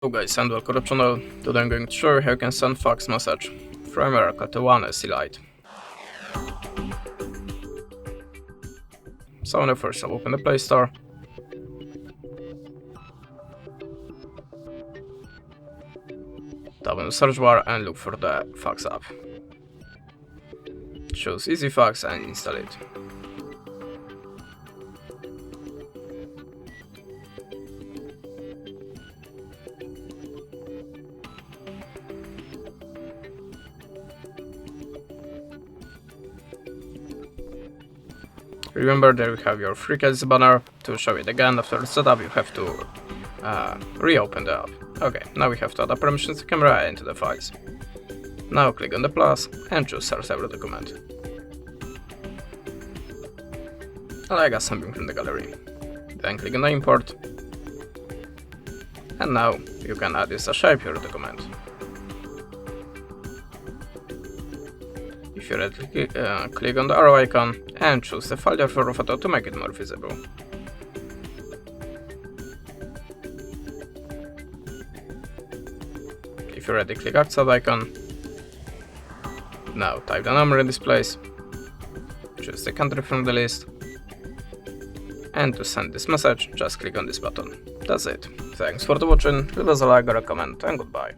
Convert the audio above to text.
Hello guys and welcome to the channel. Today I'm going to show you how you can send fax message from your Alcatel 1SE Lite. So now first I'll open the Play Store. Tap on the search bar and look for the fax app. Choose Easy Fax and install it. Remember that you have your free case banner. To show it again after the setup you have to reopen the app. Okay, now we have to add the permissions to camera into the files. Now click on the plus and choose Search Every Document. And I got something from the gallery. Then click on the import. And now you can add this to shape your document. If you click on the arrow icon and choose the folder for a photo to make it more visible. If you're ready, click Accept icon. Now type the number in this place, choose the country from the list, and to send this message, just click on this button. That's it. Thanks for watching, leave us a like or a comment, and goodbye.